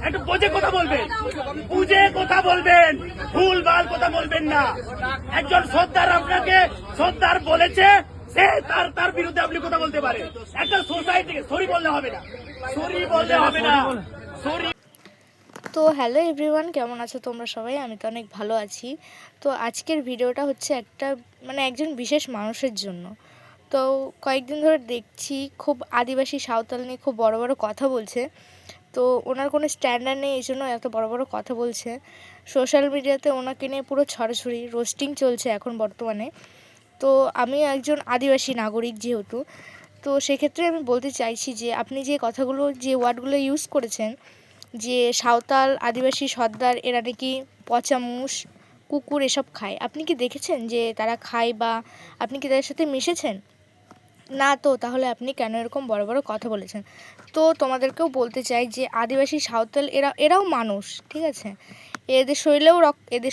একটু বুঝে কথা বলবেন, বুঝে কথা বলবেন, ভুল ভাল কথা বলবেন না। একজন সর্দার আপনাকে সর্দার বলেছে, সে তার বিরুদ্ধে আপনি কথা বলতে পারেন। একটা সোসাইটিকে সরি বললে হবে না, সরি বললে হবে না, সরি। তো হ্যালো এভরিওয়ান, কেমন আছো তোমরা সবাই? আমি তো অনেক ভালো আছি। তো আজকের ভিডিওটা হচ্ছে একজন বিশেষ মানুষের জন্য। তো কয়েকদিন ধরে দেখছি খুব আদিবাসী সাঁওতাল নিয়ে খুব বড় বড় কথা বলছে। তো ওনার কোনো স্ট্যান্ডার্ড নেই, এই জন্য এত বড় বড় কথা বলছে। সোশ্যাল মিডিয়াতে ওনাকে নিয়ে পুরো ছড়াছড়ি রোস্টিং চলছে এখন বর্তমানে। তো আমি একজন আদিবাসী নাগরিক যেহেতু, তো সেক্ষেত্রে আমি বলতে চাইছি যে আপনি যে কথাগুলো যে ওয়ার্ডগুলো ইউজ করেছেন, যে সাঁওতাল আদিবাসী সর্দার এরা নাকি পচা মুষ কুকুর এসব খায়, আপনি কি দেখেছেন যে তারা খায় বা আপনি কি তাদের সাথে মিশেছেন? না, তো তাহলে আপনি কেন এরকম বড় বড় কথা বলেছেন? তো তোমাদেরকেও বলতে চাই যে আদিবাসী সাঁওতাল এরাও মানুষ, ঠিক আছে? এদের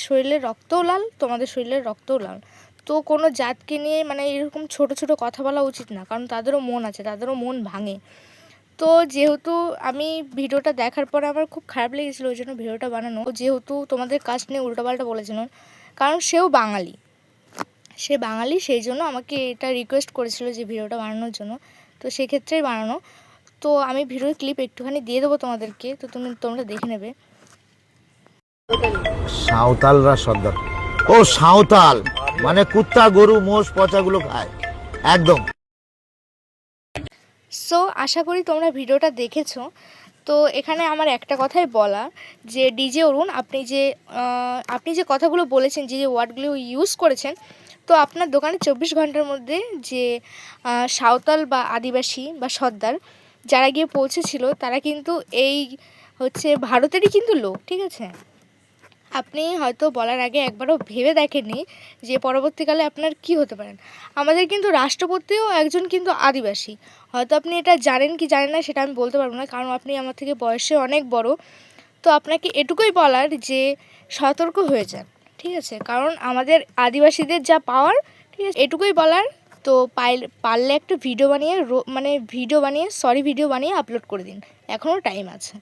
শরীরের রক্তও লাল, তোমাদের শরীরের রক্তও লাল। তো কোনো জাতকে নিয়ে এরকম ছোট ছোট কথা বলা উচিত না, কারণ তাদেরও মন আছে, তাদেরও মন ভাঙে। তো যেহেতু আমি ভিডিওটা দেখার পরে আমার খুব খারাপ লেগেছিলো, ওই জন্য ভিডিওটা বানানো। যেহেতু তোমাদের কাস্ট নিয়ে উল্টোপাল্টা বলেছিল, কারণ সে বাঙালি, সেই জন্য আমাকে এটা রিকোয়েস্ট করেছিল যে ভিডিওটা বানানোর জন্য। তো সেক্ষেত্রেই বানানো। তো আমি ভিডিওর ক্লিপ একটুখানি দিয়ে দেবো তোমাদেরকে, তো তোমরা দেখে নেবে। সাঁওতালরা সর্দার, ও সাঁওতাল মানে কুত্তা গরু মোষ পচাগুলো খায় একদম। সো আশা করি তোমরা ভিডিওটা দেখেছো। তো এখানে আমার একটা কথাই বলা, যে ডিজে অরুণ, আপনি যে কথাগুলো বলেছেন, যে ওয়ার্ডগুলো ইউজ করেছেন, তো আপনার দোকানে 24 ঘন্টার মধ্যে যে সাঁওতাল বা আদিবাসী বা সর্দার যারা গিয়ে পৌঁছেছিল, তারা কিন্তু এই হচ্ছে ভারতেরই কিন্তু লোক, ঠিক আছে? আপনি হয়তো বলার আগে একবারও ভেবে দেখেননি যে পরবর্তীকালে আপনার কি হতে পারেন। আমাদের কিন্তু রাষ্ট্রপতিও একজন কিন্তু আদিবাসী। হয়তো আপনি এটা জানেন কি জানেন না সেটা আমি বলতে পারবো না, কারণ আপনি আমার থেকে বয়সে অনেক বড়। তো আপনাকে এটুকুই বলার যে সতর্ক হয়ে যান, ঠিক আছে? কারণ আমাদের আদিবাসীদের যা পাওয়ার, ঠিক আছে, এটুকুই বলার। তো পারলে একটা ভিডিও বানিয়ে সরি ভিডিও বানিয়ে আপলোড করে দিন, এখনও টাইম আছে।